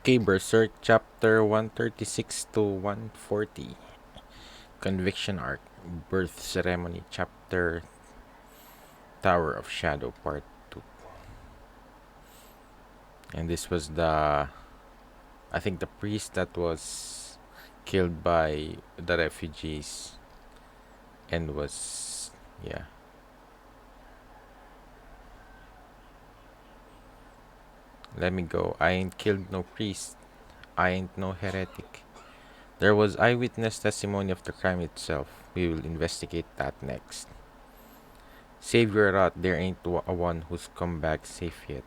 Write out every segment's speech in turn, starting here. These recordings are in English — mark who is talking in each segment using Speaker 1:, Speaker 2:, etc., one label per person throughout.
Speaker 1: Okay, Berserk Chapter 136 to 140. Conviction Arc. Birth Ceremony Chapter Tower of Shadow Part 2. And this was I think the priest that was killed by the refugees and was, yeah. Let me go. I ain't killed no priest. I ain't no heretic. There was eyewitness testimony of the crime itself. We will investigate that next. Save your rat, there ain't a one who's come back safe yet.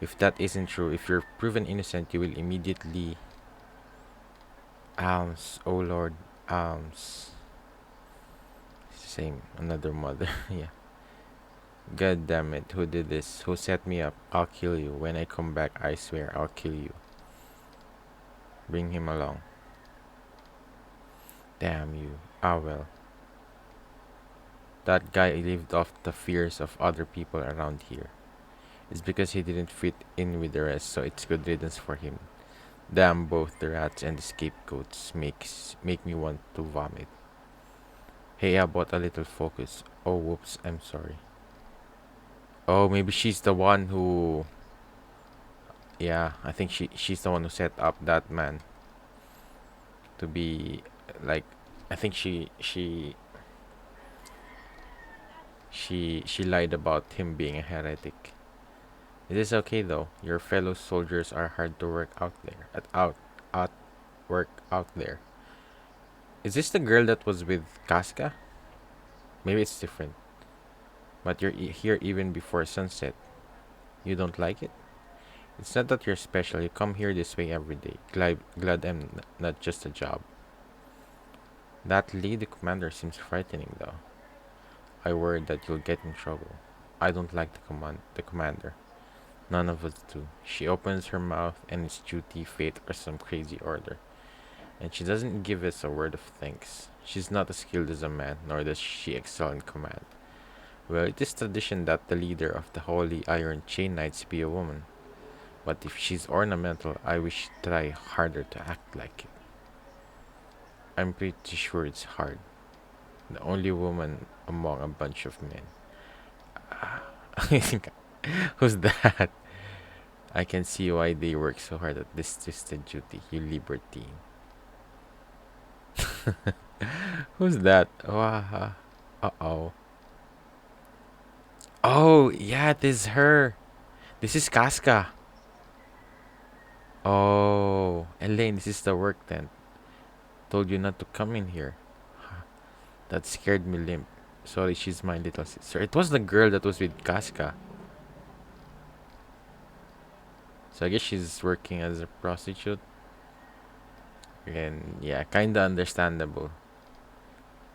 Speaker 1: If that isn't true, if you're proven innocent, you will immediately alms, oh Lord, alms. Same, another mother, yeah. God damn it, who did this? Who set me up? I'll kill you. When I come back, I swear I'll kill you. Bring him along. Damn you. Ah well. That guy lived off the fears of other people around here. It's because he didn't fit in with the rest, so it's good riddance for him. Damn both the rats and the scapegoats make me want to vomit. Hey, how about a little focus? Oh, whoops, I'm sorry. Oh, maybe she's the one who... Yeah, I think she's the one who set up that man to be like... I think she lied about him being a heretic. It is okay though. Your fellow soldiers are hard to work out there. Out work out there. Is this the girl that was with Casca? Maybe it's different. But you're here even before sunset. You don't like it? It's not that you're special. You come here this way every day. Glad I'm not just a job. That lady commander seems frightening though. I worry that you'll get in trouble. I don't like the commander. None of us do. She opens her mouth and it's duty, fate, or some crazy order. And she doesn't give us a word of thanks. She's not as skilled as a man, nor does she excel in command. Well, it is tradition that the leader of the Holy Iron Chain Knights be a woman. But if she's ornamental, I wish she'd try harder to act like it. I'm pretty sure it's hard. The only woman among a bunch of men. Who's that? I can see why they work so hard at this twisted duty, you libertine. Who's that? Oh, uh-oh. Oh, yeah, this is her. This is Casca. Oh, Elaine, this is the work tent. Told you not to come in here. That scared me limp. Sorry, she's my little sister. It was the girl that was with Casca. So I guess she's working as a prostitute. And yeah, kinda understandable.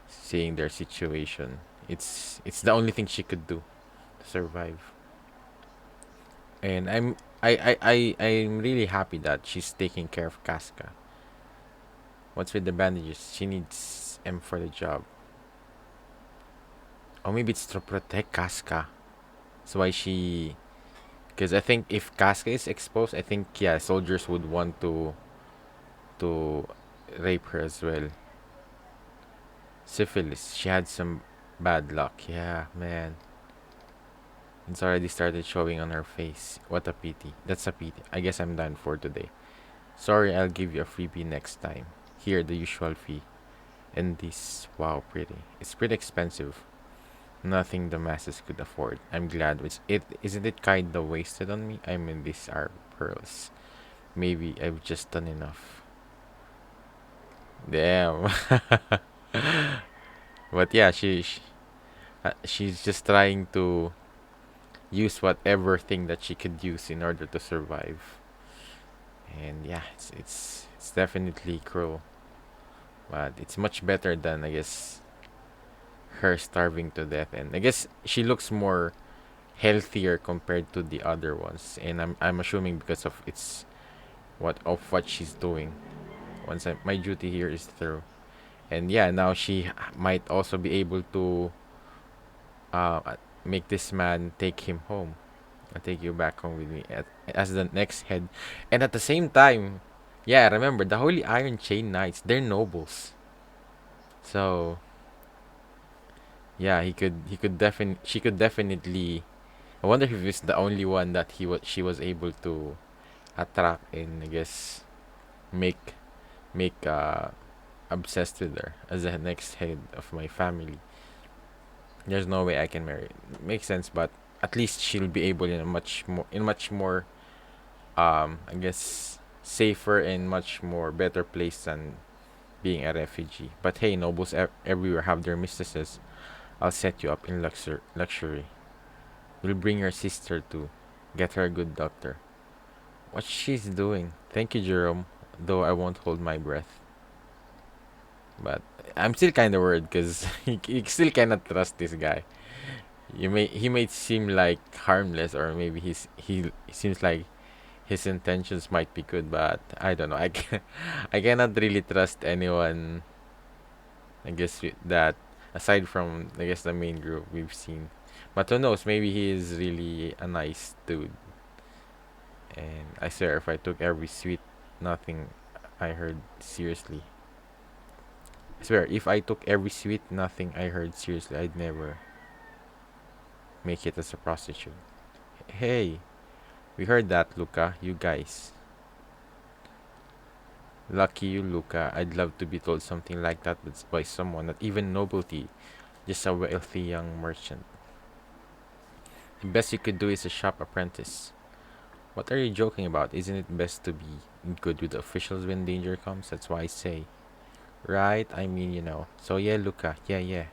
Speaker 1: Seeing their situation. It's the only thing she could do to survive. And I'm really happy that she's taking care of Casca. What's with the bandages? She needs M for the job. Or maybe it's to protect Casca. That's why she... Because I think if Casca is exposed, I think, yeah, soldiers would want to rape her as well. Syphilis. She had some bad luck. Yeah, man. It's already started showing on her face. What a pity. That's a pity. I guess I'm done for today. Sorry, I'll give you a freebie next time. Here, the usual fee. And this, wow, pretty. It's pretty expensive. Nothing the masses could afford. I'm glad. Isn't it kinda wasted on me? I mean, these are pearls. Maybe I've just done enough. Damn. But yeah, she's just trying to use whatever thing that she could use in order to survive. And yeah, it's definitely cruel, but it's much better than, I guess, her starving to death. And I guess she looks more healthier compared to the other ones. And I'm assuming because of what she's doing. My duty here is through. And yeah, now she might also be able to make this man take him home. I'll take you back home with me as the next head. And at the same time, yeah, remember the Holy Iron Chain Knights, they're nobles. So yeah, she could definitely. I wonder if it's the only one that she was able to attract and I guess make make obsessed with her as the next head of my family. There's no way I can marry. Makes sense, but at least she'll be able in much more I guess safer and much more better place than being a refugee. But hey, nobles everywhere have their mistresses. I'll set you up in luxury. We'll bring your sister too. Get her a good doctor. What she's doing? Thank you, Jerome. Though I won't hold my breath. But I'm still kind of worried because you still cannot trust this guy. He may seem like harmless, or maybe he seems like his intentions might be good, but I don't know. I cannot really trust anyone. I guess that aside from I guess the main group we've seen, but who knows? Maybe he is really a nice dude. And I swear, if I took every sweet nothing I heard seriously, I swear, if I took every sweet nothing I heard seriously, I'd never make it as a prostitute. Hey, we heard that, Luca. You guys. Lucky you, Luca. I'd love to be told something like that by someone, not even nobility, just a wealthy young merchant. The best you could do is a shop apprentice. What are you joking about? Isn't it best to be good with the officials when danger comes? That's why I say. Right? I mean, you know. So yeah, Luca. Yeah, yeah.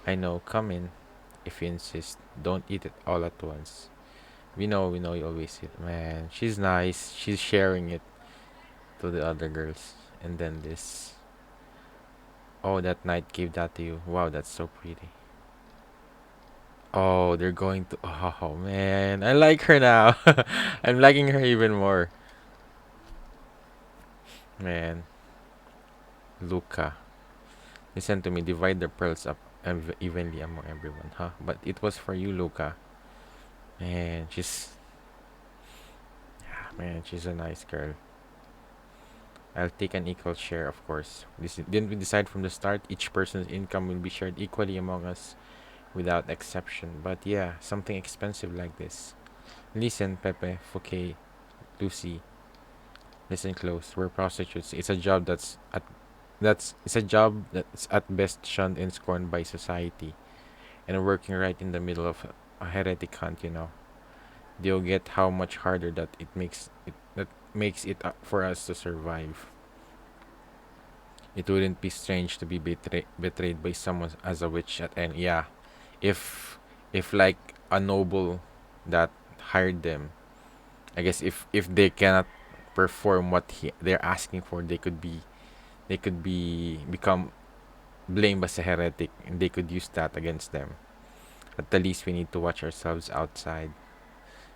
Speaker 1: I know. Come in. If you insist. Don't eat it all at once. We know you always eat. Man, she's nice. She's sharing it to the other girls. And then this. Oh, that knight gave that to you. Wow, that's so pretty. Oh, they're going to. Oh, man. I like her now. I'm liking her even more. Man. Luca. Listen to me. Divide the pearls up evenly among everyone, huh? But it was for you, Luca. Man, she's a nice girl. I'll take an equal share, of course. Didn't we decide from the start each person's income will be shared equally among us without exception? But yeah, something expensive like this. Listen, Pepe, Fouquet, Lucy, listen close. We're prostitutes. It's a job that's at best shunned and scorned by society, and working right in the middle of a heretic hunt. You know, they'll get how much harder that makes it for us to survive. It wouldn't be strange to be betrayed by someone as a witch at end. Yeah, if like a noble that hired them, I guess if they cannot perform what they're asking for, they could be become blamed as a heretic, and they could use that against them. At the least, we need to watch ourselves outside.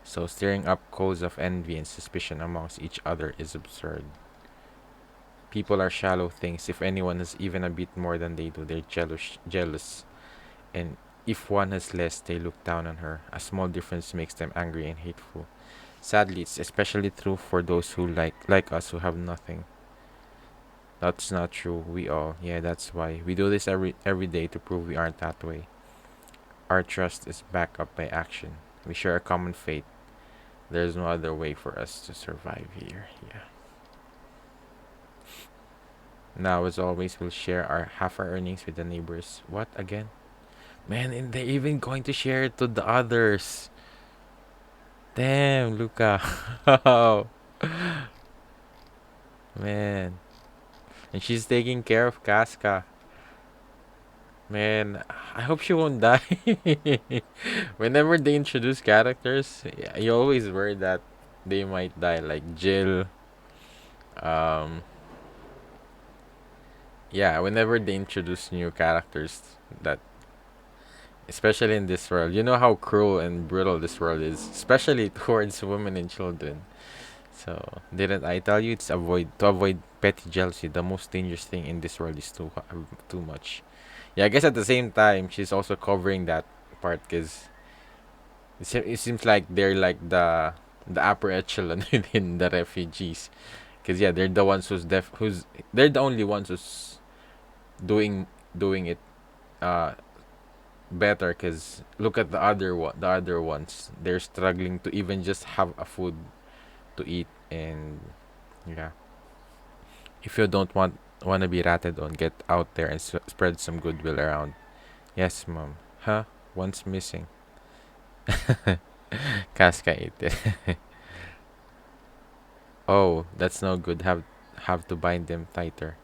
Speaker 1: So stirring up coals of envy and suspicion amongst each other is absurd. People are shallow things. If anyone has even a bit more than they do, they're jealous. And if one has less, they look down on her. A small difference makes them angry and hateful. Sadly, it's especially true for those who like us who have nothing. That's not true. We all, yeah, that's why we do this every day to prove we aren't that way. Our trust is backed up by action. We share a common fate. There's no other way for us to survive here. Yeah. Now, as always, we'll share our half our earnings with the neighbors. What again? Man, and they're even going to share it to the others. Damn, Luca. Oh, man. And she's taking care of Casca. Man, I hope she won't die. Whenever they introduce characters, you always worry that they might die. Like Jill. Um, yeah, whenever they introduce new characters, that especially in this world, you know how cruel and brutal this world is, especially towards women and children. So, didn't I tell you to avoid petty jealousy? The most dangerous thing in this world is too much. Yeah, I guess at the same time she's also covering that part because It seems like they're like the upper echelon within the refugees. Cause yeah, they're the ones who's they're the only ones who's doing doing it uh better. Cause look at the other ones. They're struggling to even just have a food to eat. And yeah, if you don't want to be ratted on, get out there and spread some goodwill around. Yes, mom. Huh? One's missing. Casca ate it. Oh, that's no good. Have to bind them tighter.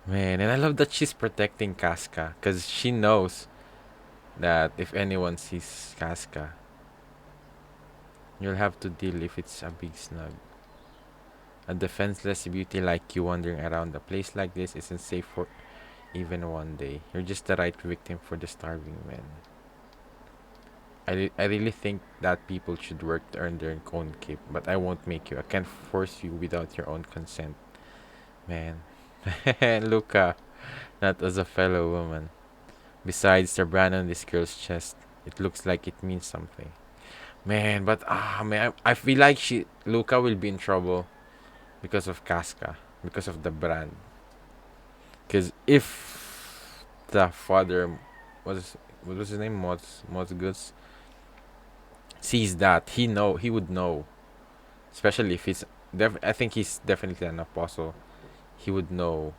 Speaker 1: Man, and I love that she's protecting Casca because she knows that if anyone sees Casca, you'll have to deal if it's a big snug. A defenseless beauty like you wandering around a place like this isn't safe for even one day. You're just the right victim for the starving men. I really think that people should work to earn their own keep, but I won't make you. I can't force you without your own consent. Man. Luca, not as a fellow woman. Besides the brand on this girl's chest, it looks like it means something. Man, but man, I feel like Luca will be in trouble because of Casca, because of the brand. Because if the father was what was his name, Mozgus, sees that, he would know, especially if I think he's definitely an apostle. He would know.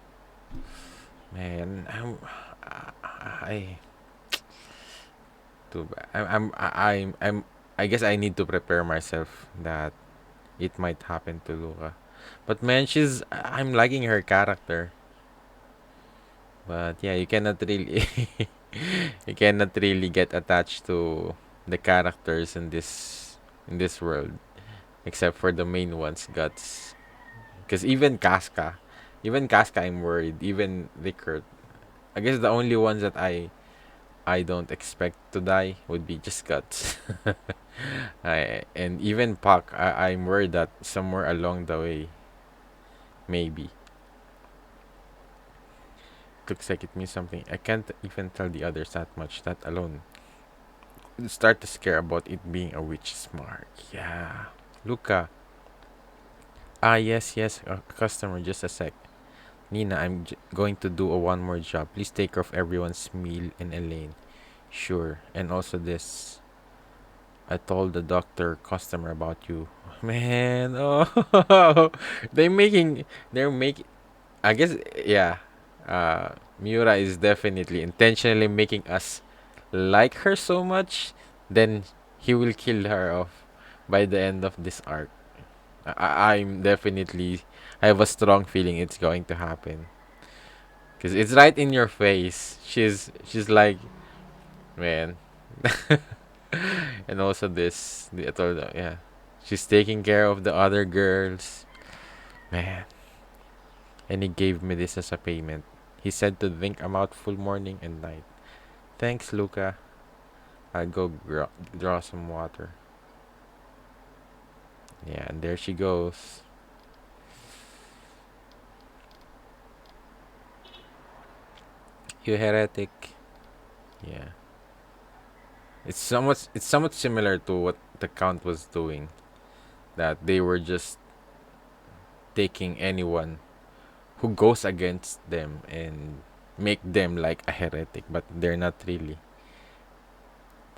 Speaker 1: Man, I too bad. I guess I need to prepare myself that it might happen to Luca. But man, I'm liking her character. But yeah, you cannot really you cannot really get attached to the characters in this world except for the main ones, Guts. Because even Casca, I'm worried. Even Rickard. I guess the only ones that I don't expect to die would be just Guts. And even Puck, I'm worried that somewhere along the way, maybe. Looks like it means something. I can't even tell the others that much. That alone would start to scare about it being a witch's mark. Yeah. Luca. Ah, yes, yes. A customer, just a sec. Nina, going to do a one more job. Please take care of everyone's meal and Elaine. Sure. And also this. I told the doctor customer about you. Man, oh, they're making. I guess yeah. Miura is definitely intentionally making us like her so much. Then he will kill her off by the end of this arc. I'm definitely. I have a strong feeling it's going to happen because it's right in your face. She's like man. And also I told her, yeah, she's taking care of the other girls, man. And he gave me this as a payment. He said to drink a mouthful morning and night. Thanks, Luca. I'll go draw some water. Yeah, and there she goes. You heretic. Yeah, it's somewhat similar to what the count was doing. That they were just taking anyone who goes against them and make them like a heretic, but they're not really.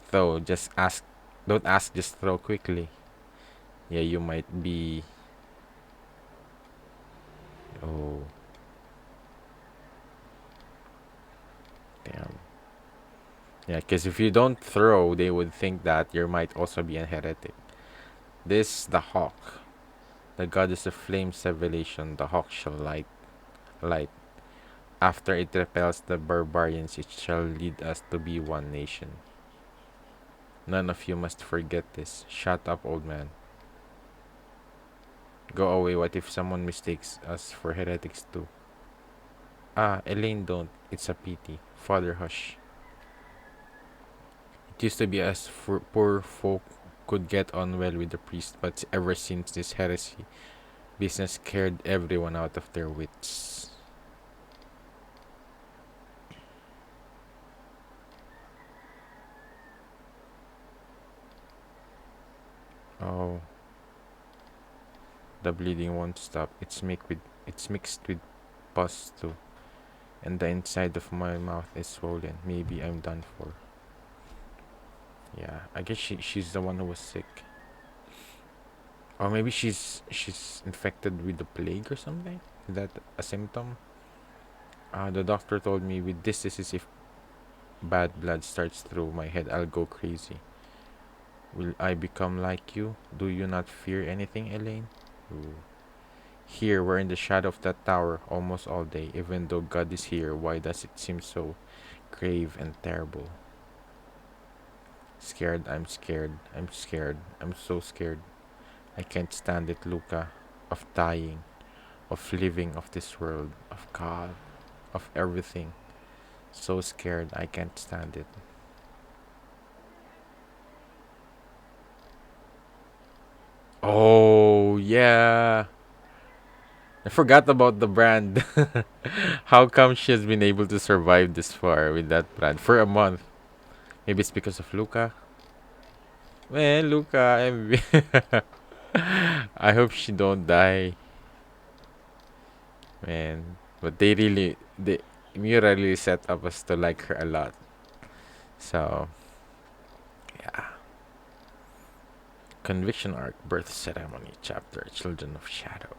Speaker 1: So just ask, don't ask, just throw quickly. Yeah, you might be. Oh, damn. Yeah, because if you don't throw, they would think that you might also be a heretic. This, the hawk, the goddess of flames revelation, the hawk shall light. After it repels the barbarians, it shall lead us to be one nation. None of you must forget this. Shut up, old man. Go away. What if someone mistakes us for heretics too? Ah, Elaine, don't. It's a pity. Father, hush. It used to be as for poor folk could get on well with the priest, but ever since this heresy business scared everyone out of their wits. The bleeding won't stop. It's mixed with pus too. And the inside of my mouth is swollen. Maybe I'm done for. Yeah, I guess she's the one who was sick. Or maybe she's infected with the plague or something. Is that a symptom? The doctor told me with this disease, if bad blood starts through my head, I'll go crazy. Will I become like you? Do you not fear anything, Elaine? Ooh. Here, we're in the shadow of that tower almost all day. Even though God is here, why does it seem so grave and terrible? Scared, I'm scared, I'm scared, I'm so scared. I can't stand it, Luca. Of dying, of living, of this world, of God, of everything. So scared, I can't stand it. Oh, yeah. I forgot about the brand. How come she has been able to survive this far with that brand for a month? Maybe it's because of Luca. Man, Luca, I hope she don't die, man. But they Mira really set up us to like her a lot. So yeah, Conviction Arc, Birth Ceremony, Chapter, Children of Shadow,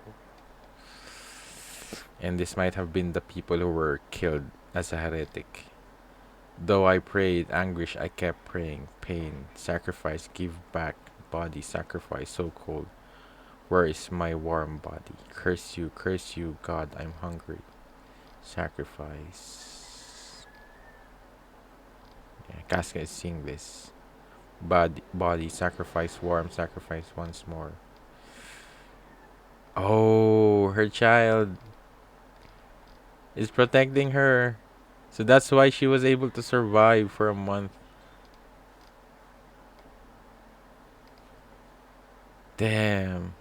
Speaker 1: and this might have been the people who were killed as a heretic. Though I prayed, anguish, I kept praying. Pain, sacrifice, give back. Body, sacrifice, so cold. Where is my warm body? Curse you, God, I'm hungry. Sacrifice. Yeah, Casca is seeing this. Body, sacrifice, warm, sacrifice once more. Oh, her child is protecting her. So that's why she was able to survive for a month. Damn.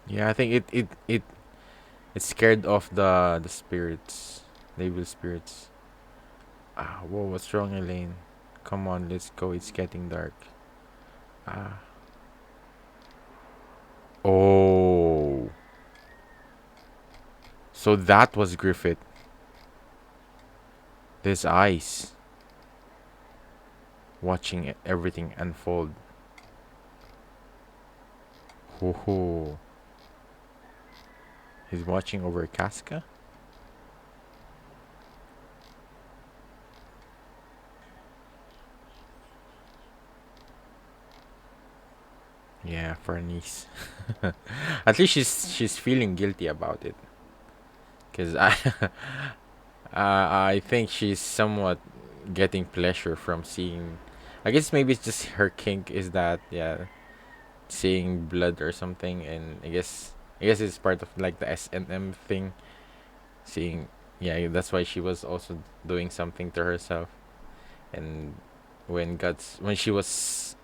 Speaker 1: Yeah, I think it scared off the spirits, the evil spirits. Ah, whoa, what's wrong, Elaine? Come on, let's go. It's getting dark. Ah. Oh. So that was Griffith. His eyes watching everything unfold. Ho ho. He's watching over Casca? Yeah, for a niece. At least she's feeling guilty about it. Cause I think she's somewhat getting pleasure from seeing. I guess maybe it's just her kink is that, yeah, seeing blood or something, and I guess it's part of like the S&M thing. Seeing, yeah, that's why she was also doing something to herself. And when she was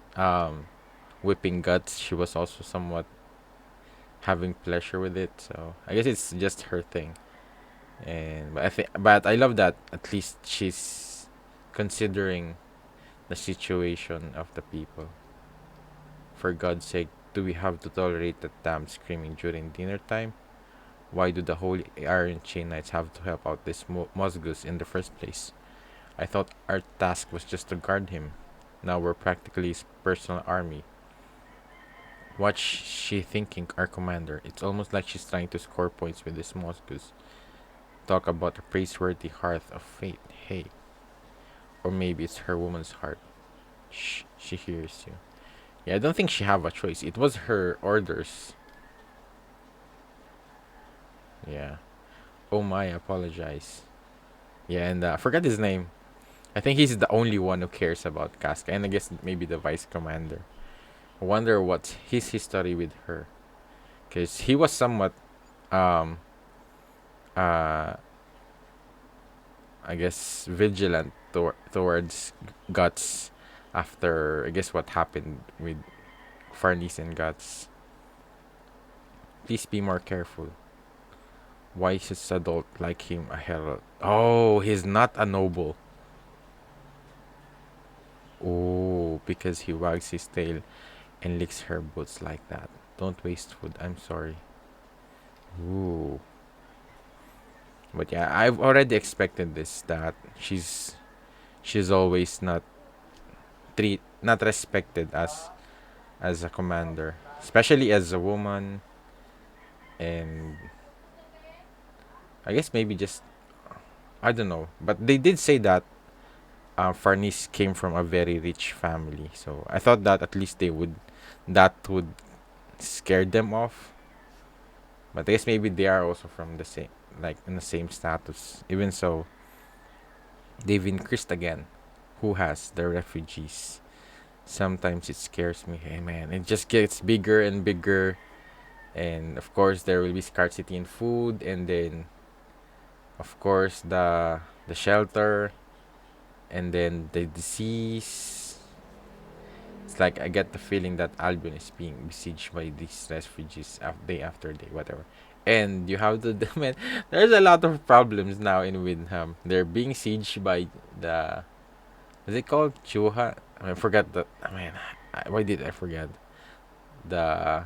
Speaker 1: whipping guts, she was also somewhat having pleasure with it. So I guess it's just her thing. And but I love that at least she's considering the situation of the people. For God's sake, do we have to tolerate that damn screaming during dinner time? Why do the Holy Iron Chain Knights have to help out this Musgus in the first place? I thought our task was just to guard him. Now we're practically his personal army. What's she thinking, our commander? It's almost like she's trying to score points with this Musgus. Talk about a praiseworthy hearth of fate. Hey. Or maybe it's her woman's heart. Shh, she hears you. Yeah, I don't think she have a choice. It was her orders. Yeah. Oh my, I apologize. Yeah, and I forgot his name. I think he's the only one who cares about Casca, and I guess maybe the vice commander. I wonder what's his history with her, because he was somewhat, um, uh, I guess vigilant towards Guts after I guess what happened with Farnese and Guts. Please be more careful. Why is his adult like him a herald? Oh, he's not a noble. Oh, because he wags his tail and licks her boots like that. Don't waste food. I'm sorry. Ooh. But yeah, I've already expected this that she's always not respected as a commander, especially as a woman, and I guess maybe just I don't know. But they did say that Farnese came from a very rich family, so I thought that at least that would scare them off. But I guess maybe they are also from the same, like in the same status. Even so, they've increased again. Who has the refugees? Sometimes it scares me. Hey man, it just gets bigger and bigger, and of course there will be scarcity in food, and then of course the shelter, and then the disease. It's like I get the feeling that Albion is being besieged by these refugees day after day, whatever. And you have to, man, there's a lot of problems now in Windham. They're being sieged by the, is it called Chuha? I forgot that. Man, why did I forget? The,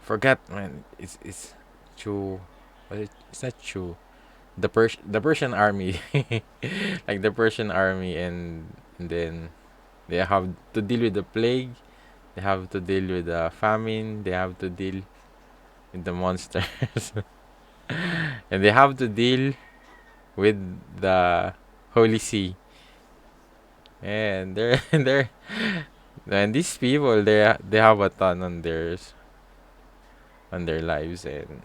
Speaker 1: forgot, man. It's Chu, what is, it's not Chu. The Persian army, like the Persian army, and then they have to deal with the plague. They have to deal with the famine. They have to deal with the monsters, and they have to deal with the Holy See. And they're they're and these people they have a ton on their lives, and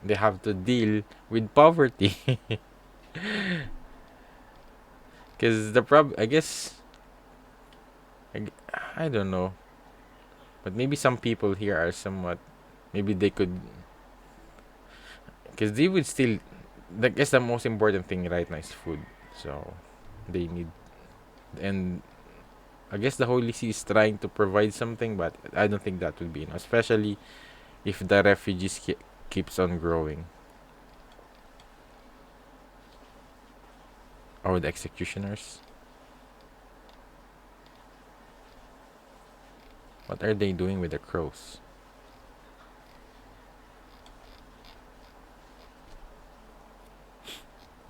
Speaker 1: they have to deal with poverty. Because the I guess I don't know, but maybe some people here are somewhat, maybe they could, because they would still, I guess the most important thing right now is food. So they need, and I guess the Holy See is trying to provide something, but I don't think that would be enough, especially if the refugees keeps on growing. Or the executioners. What are they doing with the crows?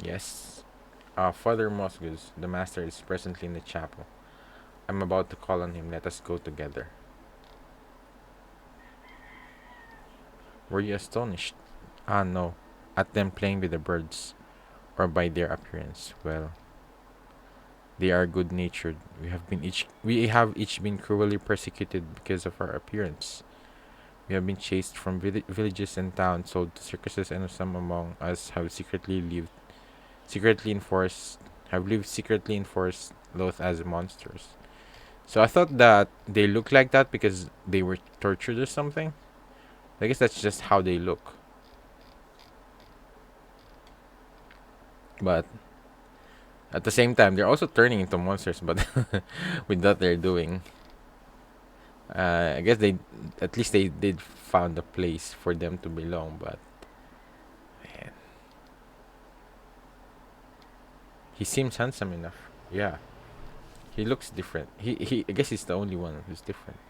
Speaker 1: Yes. Father Mosgus, the master, is presently in the chapel. I'm about to call on him. Let us go together. Were you astonished? Ah, no. At them playing with the birds, or by their appearance. Well, they are good natured. We have each been cruelly persecuted because of our appearance. We have been chased from villages and towns, sold to circuses, and some among us have secretly enforced have lived secretly in forests, loathed as monsters. So I thought that they look like that because they were tortured or something. I guess that's just how they look. But at the same time, they're also turning into monsters. But with what they're doing, I guess they at least they did found a place for them to belong. But man, he seems handsome enough. Yeah, he looks different. He I guess he's the only one who's different.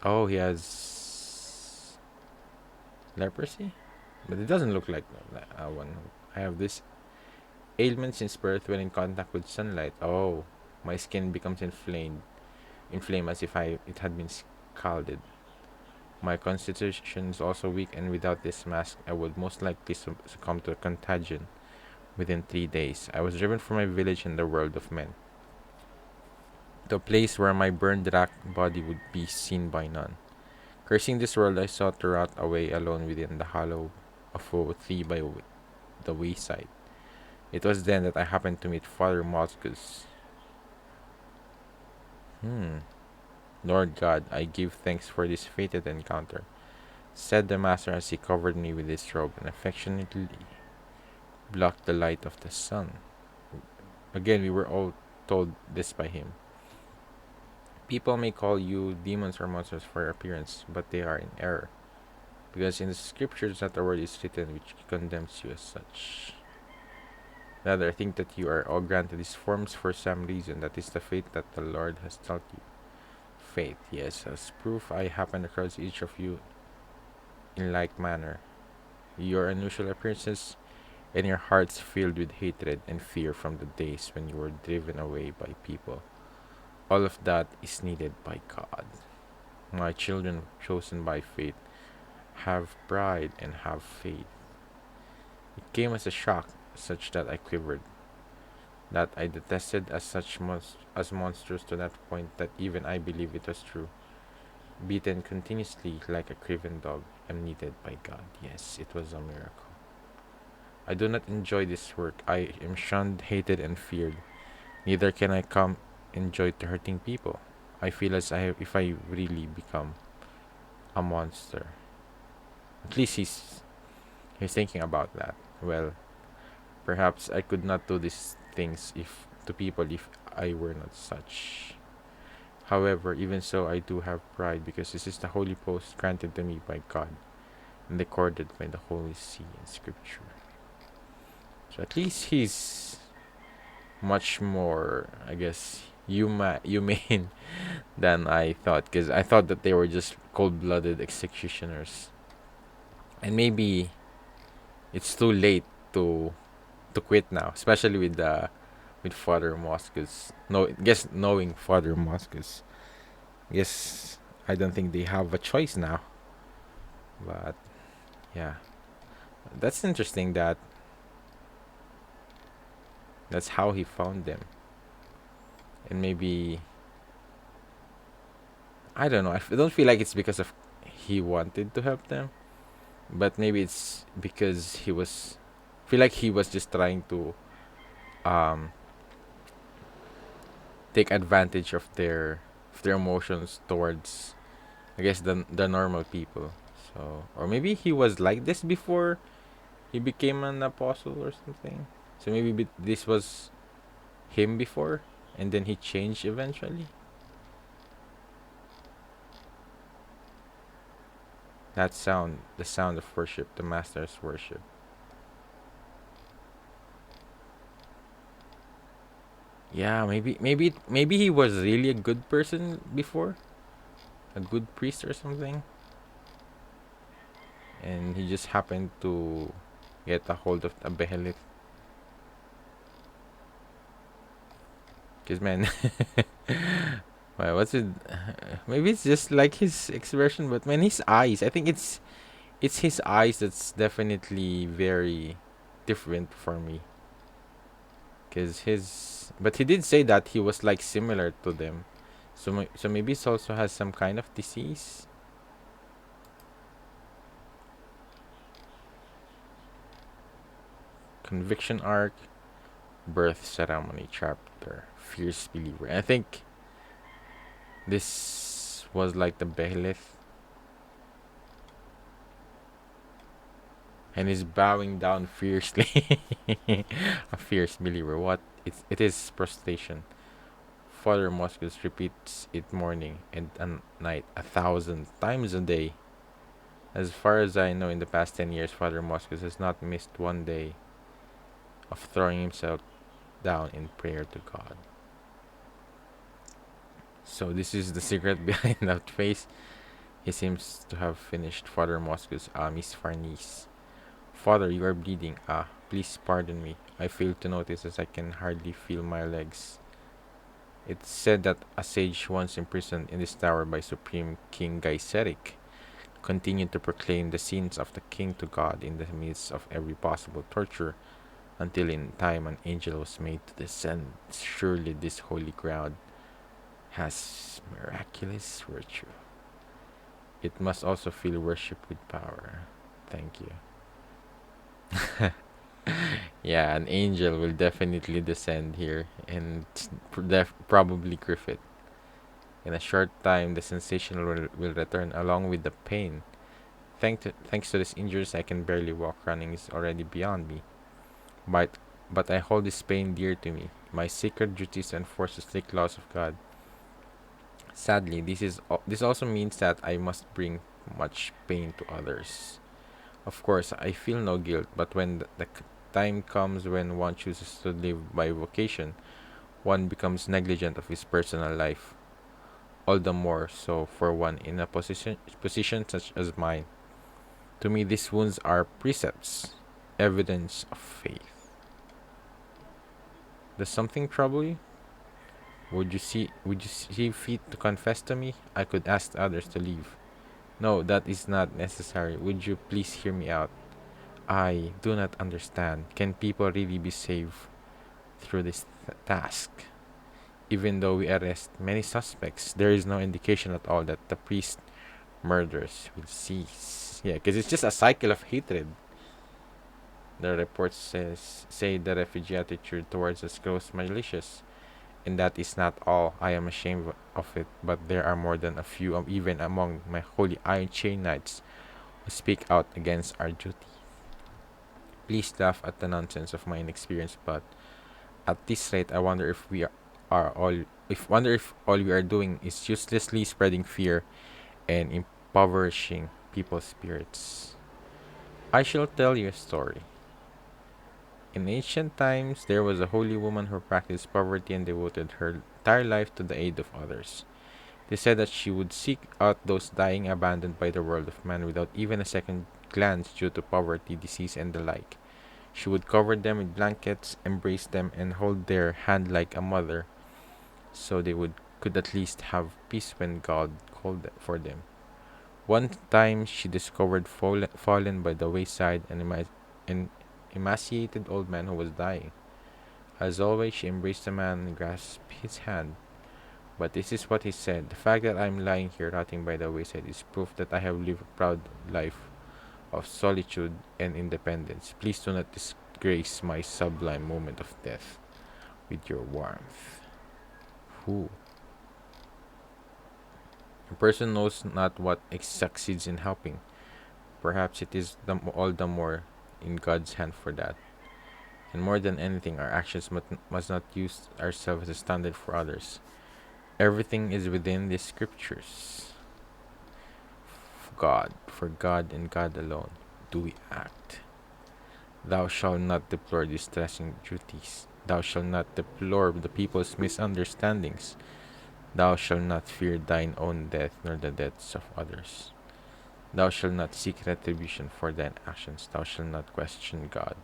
Speaker 1: Oh, he has leprosy, but it doesn't look like one. I have this ailment since birth when in contact with sunlight. Oh, my skin becomes inflamed as if it had been scalded. My constitution is also weak, and without this mask, I would most likely succumb to a contagion within 3 days. I was driven from my village in the world of men to a place where my burned racked body would be seen by none. Cursing this world, I sought to rot away alone within the hollow of a tree by the wayside. It was then that I happened to meet Father Moscus. Hmm. Lord God, I give thanks for this fated encounter, said the master as he covered me with his robe and affectionately blocked the light of the sun. Again, we were all told this by him. People may call you demons or monsters for your appearance, but they are in error, because in the scriptures not a word is written which condemns you as such. Rather, I think that you are all granted these forms for some reason. That is the fate that the Lord has taught you. Faith, yes, as proof I happen across each of you in like manner. Your unusual appearances and your hearts filled with hatred and fear from the days when you were driven away by people. All of that is needed by God. My children chosen by faith have pride and have faith. It came as a shock, such that I quivered, that I detested as such as monsters to that point that even I believe it was true. Beaten continuously like a craven dog, am needed by God. Yes, it was a miracle. I do not enjoy this work. I am shunned, hated, and feared. Neither can I come enjoy to hurting people. I feel as if I really become a monster. At least he's thinking about that. Well, perhaps I could not do these things if to people if I were not such. However, even so, I do have pride because this is the holy post granted to me by God and recorded by the Holy See in Scripture. So at least he's much more, I guess, humane than I thought, because I thought that they were just cold-blooded executioners, and maybe it's too late to quit now, especially with Father Moscus. No, guess knowing Father Moscus, guess I don't think they have a choice now. But yeah, that's interesting that that's how he found them, and maybe I don't know. I don't feel like it's because of he wanted to help them, but maybe it's because he was feel like he was just trying to um take advantage of their emotions towards, I guess, the normal people. So, or maybe he was like this before he became an apostle or something. So maybe this was him before, and then he changed eventually. That sound, the sound of worship, the master's worship. Yeah, maybe he was really a good person before, a good priest or something, and he just happened to get a hold of a behelit. Cause man, well, what's it? Maybe it's just like his expression, but man, his eyes. I think it's his eyes that's definitely very different for me. Cause but he did say that he was like similar to them, so so maybe it also has some kind of disease. Conviction arc, birth ceremony chapter, fierce believer. And I think this was like the behelit, and is bowing down fiercely. A fierce believer. What? It is prostration. Father Moscus repeats it morning and night 1,000 times a day. As far as I know, in the past 10 years, Father Moscus has not missed one day of throwing himself down in prayer to God. So this is the secret behind that face. He seems to have finished Father Moscus Miss Farnese. Father, you are bleeding. Ah, please pardon me. I fail to notice as I can hardly feel my legs. It's said that a sage once imprisoned in this tower by Supreme King Gaiseric continued to proclaim the sins of the king to God in the midst of every possible torture until in time an angel was made to descend. Surely this holy ground has miraculous virtue. It must also fill worship with power. Thank you. Yeah, an angel will definitely descend here and probably grip it. In a short time, the sensation will return along with the pain. Thanks to these injuries, I can barely walk. Running is already beyond me. But, but I hold this pain dear to me. My sacred duty is to enforce the strict laws of God. Sadly, this also means that I must bring much pain to others. Of course, I feel no guilt, but when the time comes when one chooses to live by vocation, one becomes negligent of his personal life. All the more so for one in a position such as mine. To me, these wounds are precepts, evidence of faith. Does something trouble you? Would you see fit to confess to me? I could ask others to leave. No, that is not necessary. Would you please hear me out? I do not understand. Can people really be saved through this task? Even though we arrest many suspects, there is no indication at all that the priest murders will cease. Yeah, because it's just a cycle of hatred. The reports say the refugee attitude towards us grows malicious, and that is not all. I am ashamed of it, but there are more than a few, even among my holy Iron Chain Knights, who speak out against our duty. Please laugh at the nonsense of my inexperience, but at this rate, I wonder if all we are doing is uselessly spreading fear and impoverishing people's spirits. I shall tell you a story. In ancient times, there was a holy woman who practiced poverty and devoted her entire life to the aid of others. They said that she would seek out those dying abandoned by the world of man without even a second glance due to poverty, disease, and the like. She would cover them with blankets, embrace them, and hold their hand like a mother, so they could at least have peace when God called for them. One time she discovered fallen by the wayside an emaciated old man who was dying. As always, she embraced the man and grasped his hand. But this is what he said: "The fact that I am lying here rotting by the wayside is proof that I have lived a proud life of solitude and independence. Please do not disgrace my sublime moment of death with your warmth." Who? A person knows not what succeeds in helping. Perhaps it is all the more in God's hand for that. And more than anything, our actions must not use ourselves as a standard for others. Everything is within the scriptures. For God and God alone, do we act. Thou shalt not deplore distressing duties. Thou shalt not deplore the people's misunderstandings. Thou shalt not fear thine own death, nor the deaths of others. Thou shalt not seek retribution for thine actions. Thou shalt not question God.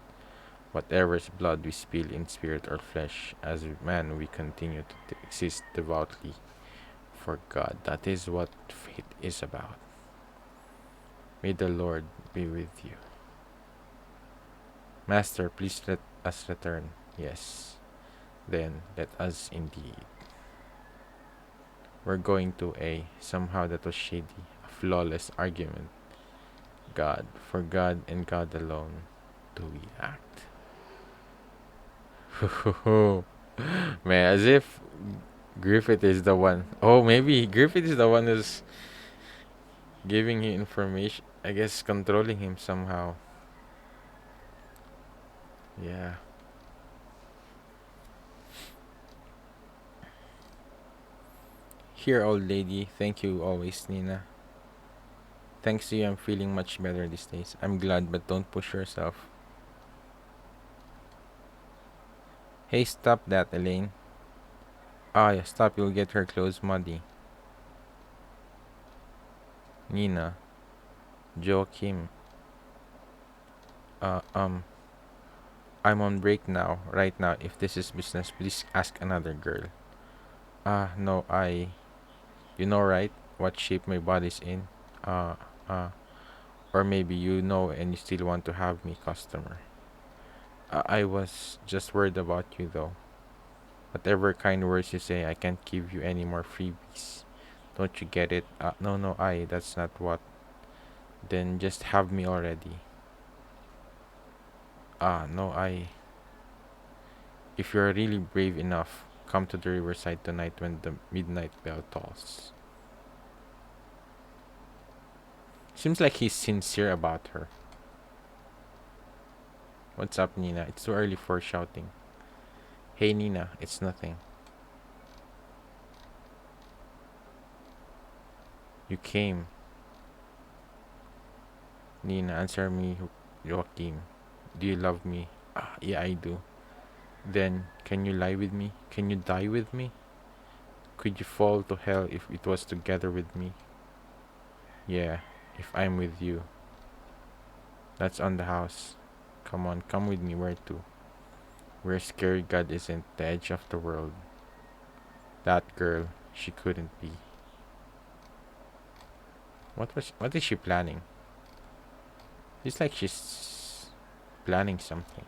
Speaker 1: Whatever's blood we spill in spirit or flesh, as man we continue to exist devoutly for God. That is what faith is about. May the Lord be with you. Master, please let us return. Yes, then let us indeed. We're going to a somehow that was shady, a flawless argument. For God and God alone, do we act. Man, as if Griffith is the one. Oh, maybe Griffith is the one who's giving him information. I guess controlling him somehow. Yeah. Here, old lady. Thank you always, Nina. Thanks to you, I'm feeling much better these days. I'm glad, but don't push yourself. Hey, stop that, Elaine. Ah, yeah, stop. You'll get her clothes muddy. Nina. Joachim. Uh, um, I'm on break now. Right now. If this is business, please ask another girl. Ah, no, You know, right? What shape my body's in? Uh, uh, or maybe you know and you still want to have me customer. I was just worried about you though. Whatever kind words you say, I can't give you any more freebies. Don't you get it? No, no, that's not what. Then just have me already. No, If you're really brave enough, come to the riverside tonight when the midnight bell tolls. Seems like he's sincere about her. What's up, Nina? It's too early for shouting. Hey, Nina, it's nothing. You came. Nina, answer me, Joachim. Do you love me? Ah, yeah, I do. Then, can you lie with me? Can you die with me? Could you fall to hell if it was together with me? Yeah, if I'm with you. That's on the house. Come on, come with me. Where to? Where scary God isn't the edge of the world. That girl, she couldn't be. What is she planning? It's like she's planning something.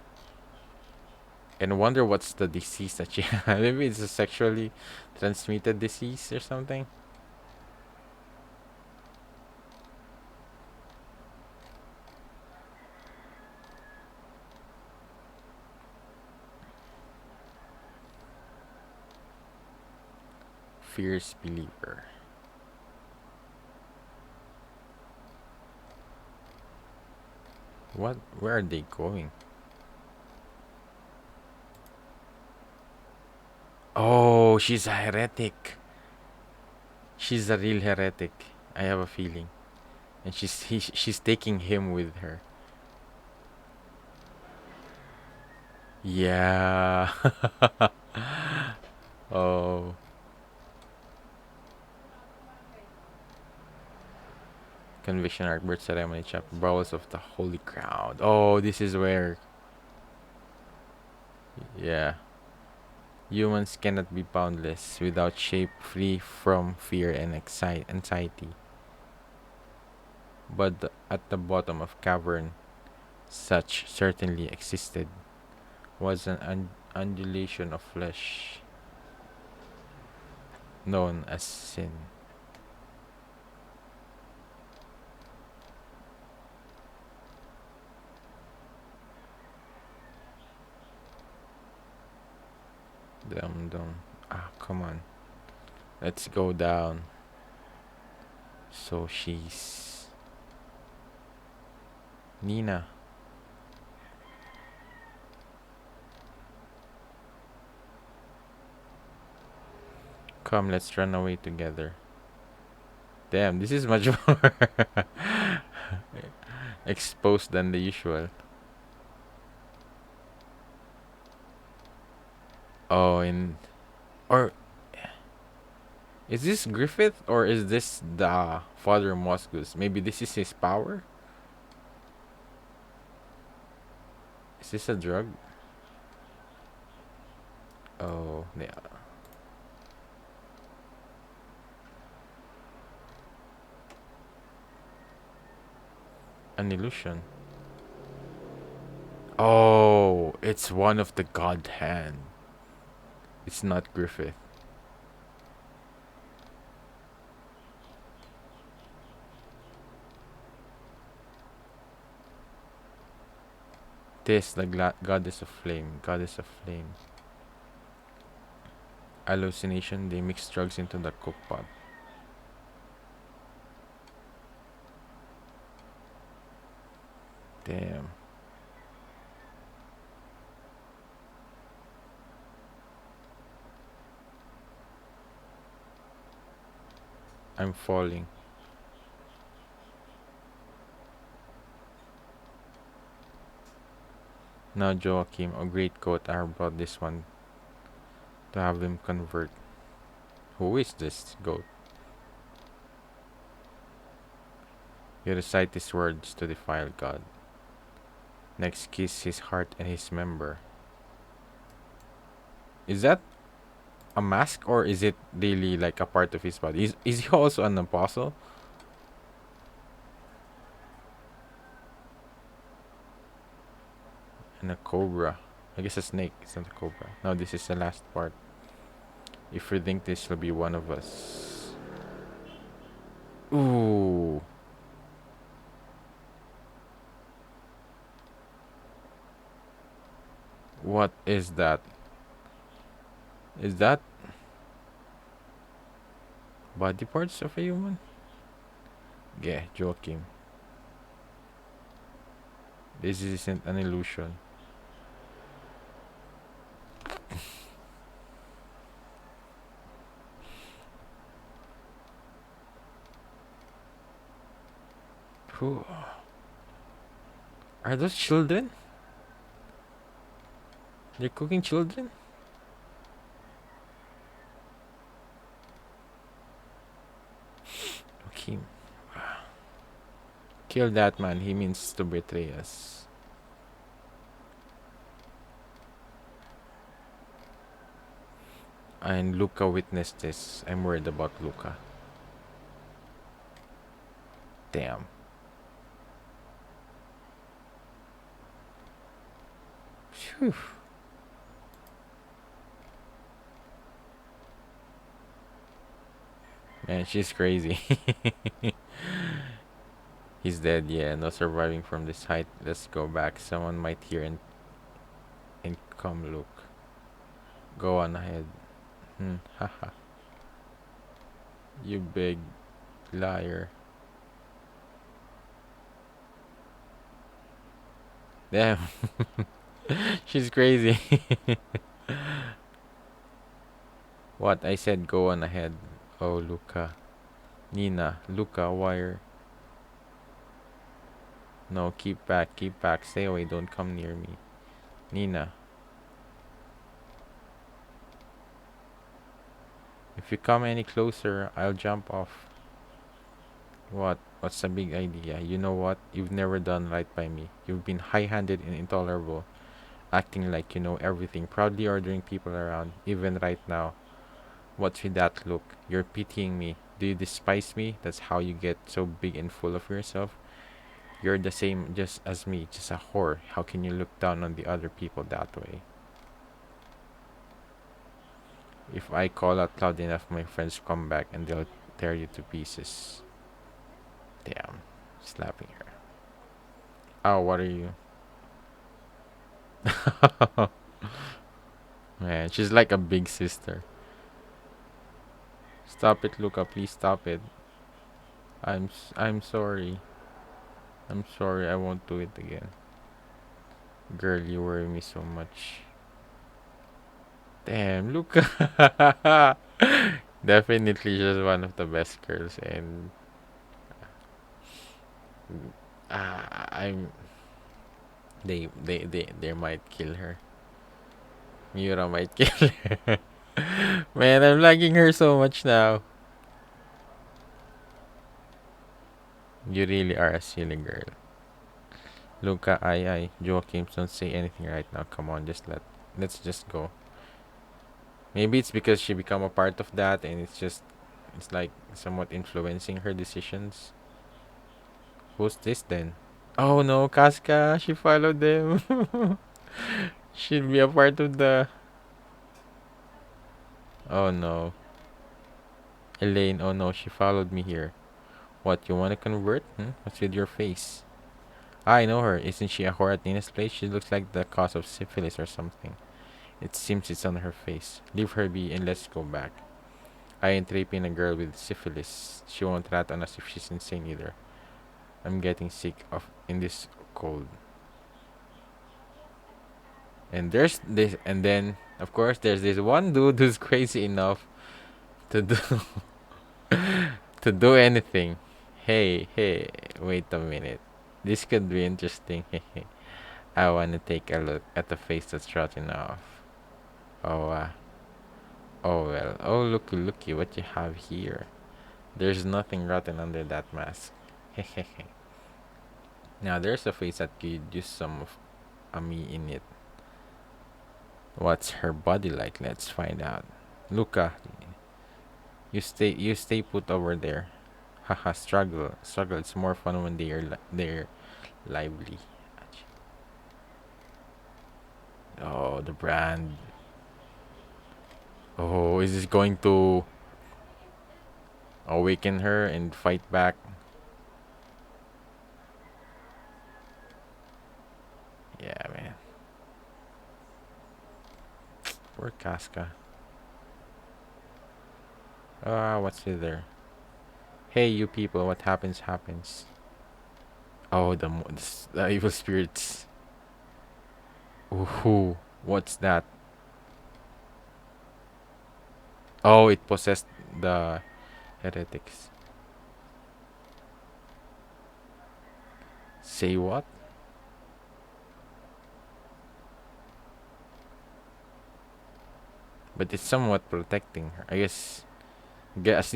Speaker 1: And I wonder what's the disease that she had. Maybe it's a sexually transmitted disease or something. Fierce believer. What? Where are they going? Oh, she's a heretic. She's a real heretic. I have a feeling, and she's taking him with her. Yeah. Oh, conviction art, birth ceremony, chapter, bowels of the holy crowd. Oh, this is where, yeah, humans cannot be boundless without shape, free from fear and anxiety. But at the bottom of cavern, such certainly existed, was an undulation of flesh known as sin. Dum dum. Ah, come on. Let's go down. So she's Nina. Come, let's run away together. Damn, this is much more exposed than the usual. Oh, and or is this Griffith or is this the Father Mosgus? Maybe this is his power? Is this a drug? Oh, yeah. An illusion. Oh, it's one of the God Hand. It's not Griffith. This, the goddess of flame. Goddess of flame. Hallucination, they mix drugs into the cookpot. Damn. I'm falling. Now Joachim, a great coat, I brought this one to have him convert. Who is this goat? You recite these words to defile God. Next kiss his heart and his member. Is that a mask or is it really like a part of his body? Is he also an apostle? And a cobra. I guess a snake. It's not a cobra. Now this is the last part. If we think this will be one of us. Ooh. What is that? Is that body parts of a human? Yeah, Joachim. This isn't an illusion. Who are those children? You're cooking children? Okay. Kill that man. He means to betray us. And Luca witnessed this. I'm worried about Luca. Damn. Phew. Man, she's crazy. He's dead, yeah. No surviving from this height. Let's go back. Someone might hear and come look. Go on ahead. Haha. You big liar. Damn. She's crazy. What? I said go on ahead. Oh, Luca. Nina. Luca, wire. No, keep back, keep back. Stay away, don't come near me. Nina. If you come any closer, I'll jump off. What? What's the big idea? You know what? You've never done right by me. You've been high-handed and intolerable, acting like you know everything, proudly ordering people around, even right now. What's with that look? You're pitying me. Do you despise me? That's how you get so big and full of yourself? You're the same just as me, just a whore. How can you look down on the other people that way? If I call out loud enough, my friends come back and they'll tear you to pieces. Damn. Slapping her. Oh, what are you? Man, she's like a big sister. Stop it, Luca. Please stop it. I'm sorry. I'm sorry. I won't do it again. Girl, you worry me so much. Damn, Luca. Definitely just one of the best girls, and I'm. They might kill her. Miura might kill her. Man, I'm liking her so much now. You really are a silly girl. Luca, I. Joachim, don't say anything right now. Come on, let's just go. Maybe it's because she become a part of that, and it's like somewhat influencing her decisions. Who's this then? Oh no, Casca, she followed them. She'll be a part of the. Oh no, Elaine. Oh no, she followed me here. What, you want to convert? What's with your face? I know her. Isn't she a whore at Nina's place? She looks like the cause of syphilis or something. It seems it's on her face. Leave her be and let's go back. I ain't raping a girl with syphilis. She won't rat on us if she's insane either. I'm getting sick of in this cold. And there's this, and then of course there's this one dude who's crazy enough to do to do anything. Hey, wait a minute. This could be interesting. I wanna take a look at the face that's rotten off. Oh, oh well. Oh, looky, what you have here. There's nothing rotten under that mask. Now there's a face that could use some of a me in it. What's her body like? Let's find out. Luca, you stay put over there. Haha, struggle. It's more fun when they're lively. Oh, the brand. Oh, is this going to awaken her and fight back? Yeah, man. Poor Casca. What's with there? Hey, you people, what happens happens. Oh, the evil spirits. Ooh, what's that? Oh, it possessed the heretics. Say what? but it's somewhat protecting her. I guess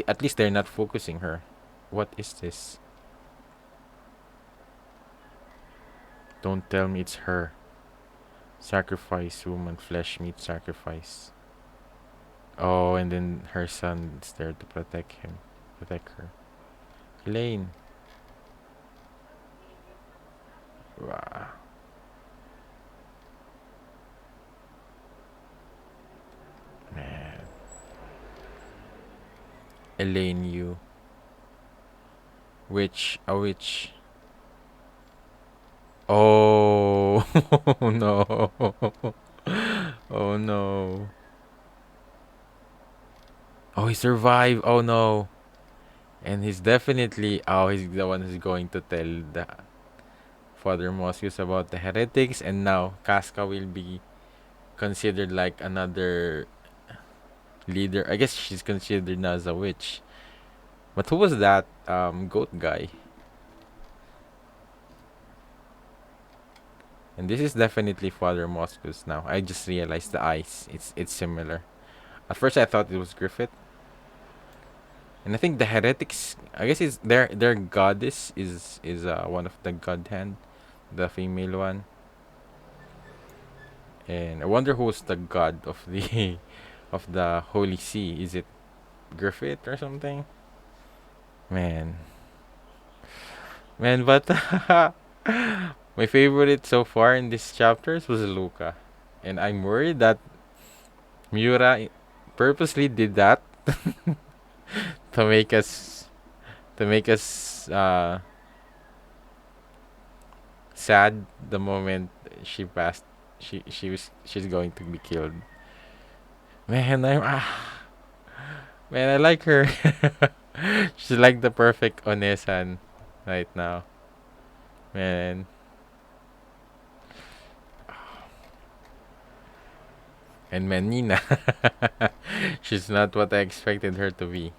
Speaker 1: at least they're not focusing her. What is this? Don't tell me it's her. Sacrifice woman, flesh meat sacrifice. Oh, and then her son is there to protect her. Elaine. Wow. Man. Elaine, you. Witch, a witch. Oh, no. Oh, no. Oh, he survived. Oh, no. And he's definitely. Oh, he's the one who's going to tell the Father Moscus about the heretics. And now Casca will be considered like another leader. I guess she's considered now as a witch. But who was that goat guy? And this is definitely Father Moscus now. I just realized the eyes. It's similar. At first I thought it was Griffith. And I think the heretics, I guess it's their goddess is one of the god hand, the female one. And I wonder who's the god of the of the Holy See. Is it Griffith or something? Man. Man, but my favorite so far in these chapters was Luca. And I'm worried that Miura purposely did that to make us sad the moment she passed. She's going to be killed. Man, man, I like her. She's like the perfect Onesan right now. Man. And Menina. She's not what I expected her to be.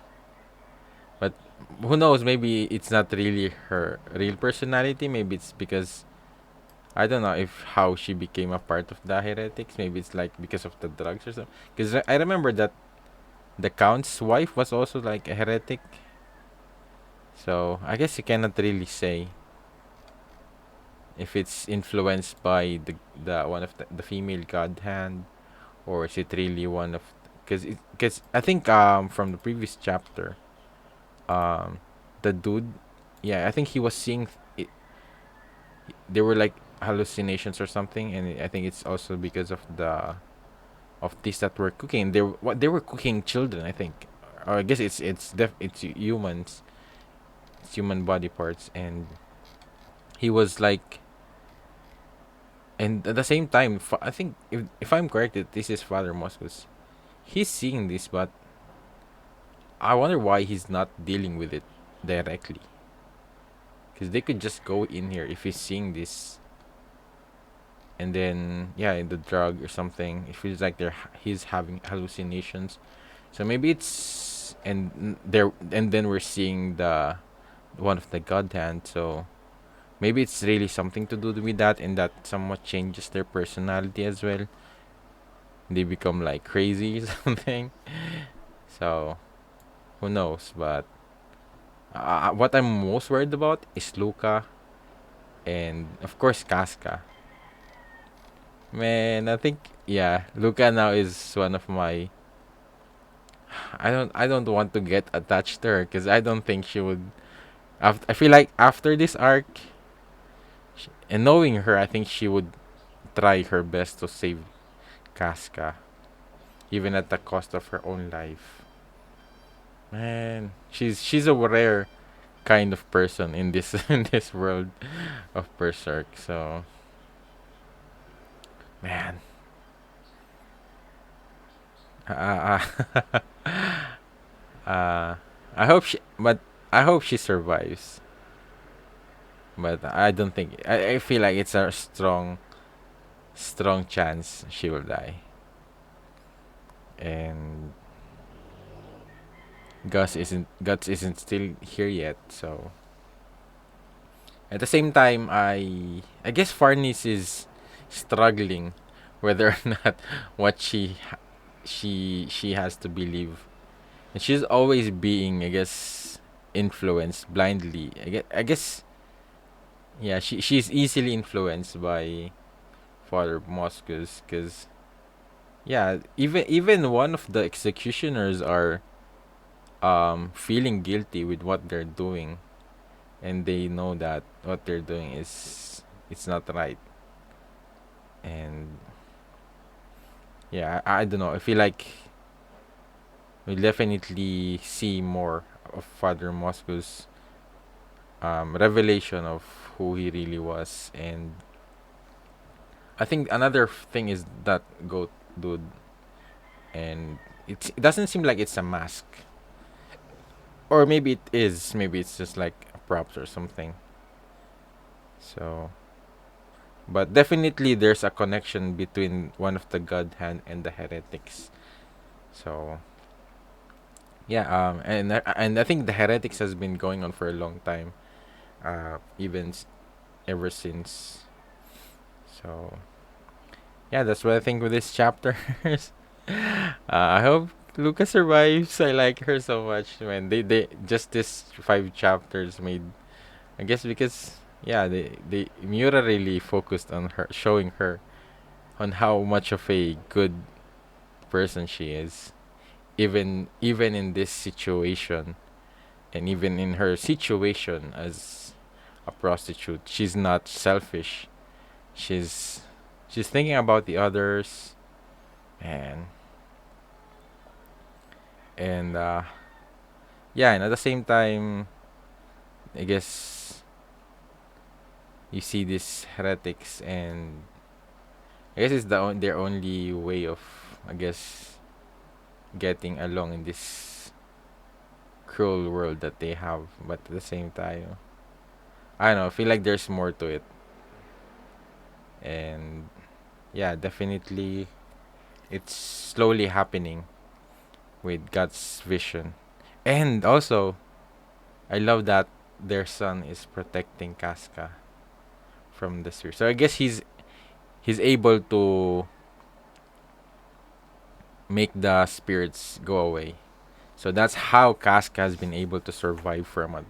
Speaker 1: But who knows, maybe it's not really her real personality. Maybe it's because I don't know if how she became a part of the heretics. Maybe it's like because of the drugs or something. Because I remember that the count's wife was also like a heretic. So I guess you cannot really say if it's influenced by the one of the female god hand, or is it really one of, because I think from the previous chapter, um the dude, yeah, I think he was seeing it. There were like hallucinations or something, and I think it's also because of this that were cooking. They were cooking children, I think. Or I guess it's humans, it's human body parts, and he was like, and at the same time, I think if I'm correct, that this is Father Moscus. He's seeing this, but I wonder why he's not dealing with it directly. Because they could just go in here if he's seeing this, and then yeah, the drug or something. It feels like he's having hallucinations. So maybe it's and then we're seeing the one of the god hand. So maybe it's really something to do with that, and that somewhat changes their personality as well. They become like crazy or something. So who knows? But what I'm most worried about is Luca and of course Casca. Man, I think yeah, Luca now is one of my. I don't want to get attached to her because I don't think she would. I feel like after this arc, and knowing her, I think she would try her best to save Casca, even at the cost of her own life. Man, she's a rare kind of person in this in this world of Berserk. So, man, uh, uh, uh, I hope she survives. But I don't think I feel like it's a strong chance she will die. And Guts isn't still here yet, so at the same time I guess Farnis is struggling whether or not what she has to believe, and she's always being, I guess, influenced blindly. I guess yeah, she's easily influenced by Father Moscus, because yeah, even one of the executioners are feeling guilty with what they're doing, and they know that what they're doing is it's not right. And yeah, I don't know, I feel like we'll definitely see more of Father Moscow's revelation of who he really was. And I think another thing is that goat dude, and it doesn't seem like it's a mask, or maybe it is. Maybe it's just like a props or something. So, but definitely there's a connection between one of the God Hand and the heretics. So yeah, and I think the heretics has been going on for a long time, even ever since. So yeah, that's what I think with this chapter. I hope Luca survives. I like her so much. When they just this 5 chapters made, I guess, because yeah, they Miura really focused on her, showing her on how much of a good person she is, even in this situation, and even in her situation as a prostitute, she's not selfish. She's she's thinking about the others, and and yeah, and at the same time, I guess you see these heretics, and I guess it's their only way of, I guess, getting along in this cruel world that they have. But at the same time, I don't know, I feel like there's more to it. And yeah, definitely it's slowly happening with God's vision. And also, I love that their son is protecting Casca from the sphere. So I guess he's able to make the spirits go away. So that's how Casca has been able to survive for a month.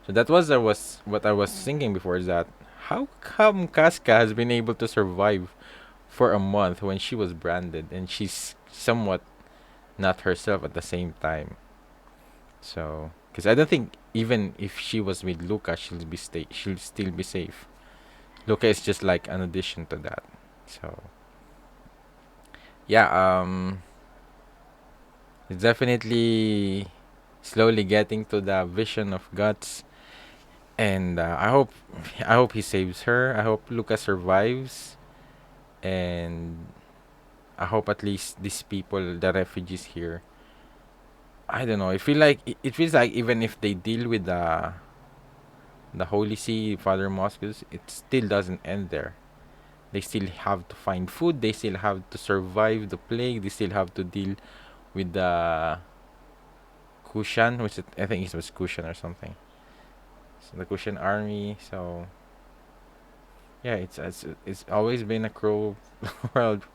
Speaker 1: So that was what I was thinking before, is that how come Casca has been able to survive for a month when she was branded, and she's somewhat not herself at the same time. So because I don't think even if she was with Luca, she'll still be safe. Luca is just like an addition to that. So yeah, it's definitely slowly getting to the vision of Guts, and I hope he saves her. I hope Luca survives, and I hope at least these people, the refugees here. I don't know. I feel like it feels like even if they deal with the Holy See, Father Moscus, it still doesn't end there. They still have to find food. They still have to survive the plague. They still have to deal with the Kushan, which I think it was Kushan or something. So the Kushan army. So yeah, it's always been a cruel world,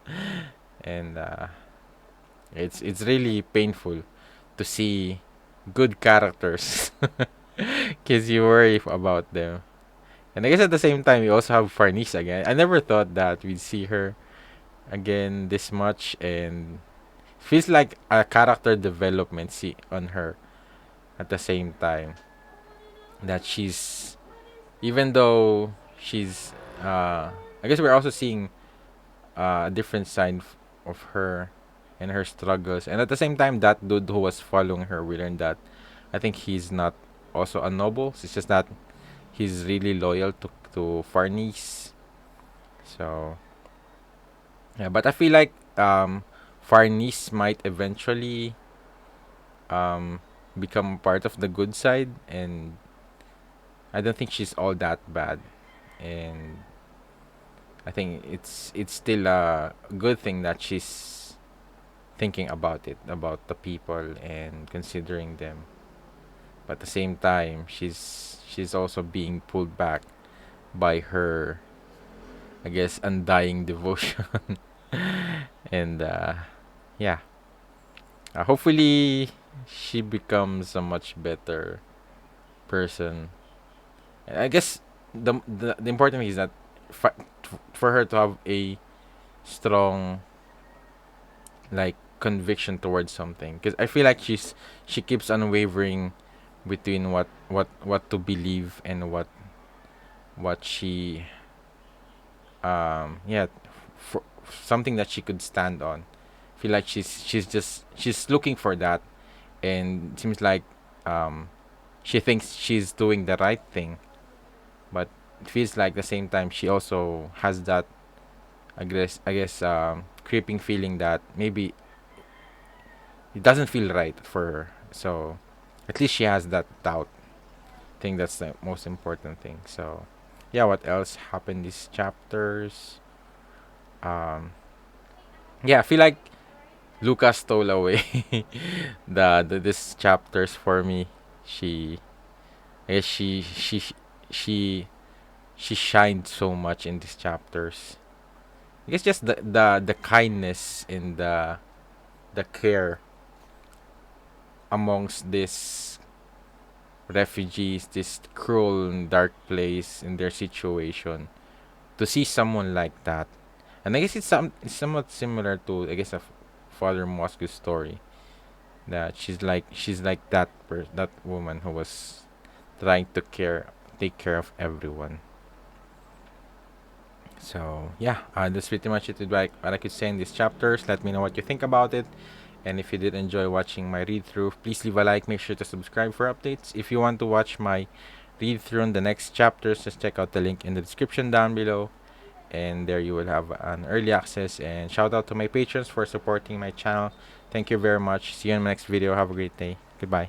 Speaker 1: and it's really painful to see good characters, because you worry about them. And I guess at the same time, you also have Farnese again. I never thought that we'd see her again this much, and feels like a character development see on her at the same time. That she's, even though she's, I guess we're also seeing a different side of her and her struggles. And at the same time, that dude who was following her, we learned that I think he's not also a noble. It's just that he's really loyal to Farnese. So yeah, but I feel like Farnese might eventually um become part of the good side, and I don't think she's all that bad. And I think it's still a good thing that she's thinking about it, about the people and considering them. But at the same time, she's also being pulled back by her, I guess, undying devotion. And yeah. Hopefully, she becomes a much better person. I guess the important thing is that for her to have a strong like conviction towards something, because I feel like she keeps unwavering between what to believe and what she yeah, for something that she could stand on. Feel like she's looking for that, and it seems like um she thinks she's doing the right thing, but it feels like the same time she also has that, I guess creeping feeling that maybe it doesn't feel right for her. So at least she has that doubt. I think that's the most important thing. So yeah, what else happened these chapters? Um yeah, I feel like Lucas stole away the this chapters for me. She I guess she she shined so much in these chapters. I guess just the kindness and the care amongst these refugees, this cruel and dark place in their situation. To see someone like that, and I guess it's somewhat similar to, I guess, Father Mosque's story, that she's like that woman who was trying to take care of everyone. So yeah, that's pretty much it with what I could say in these chapters. Let me know what you think about it. And if you did enjoy watching my read through, please leave a like. Make sure to subscribe for updates. If you want to watch my read through on the next chapters, just check out the link in the description down below. And there you will have an early access. And shout out to my patrons for supporting my channel. Thank you very much. See you in my next video. Have a great day. Goodbye.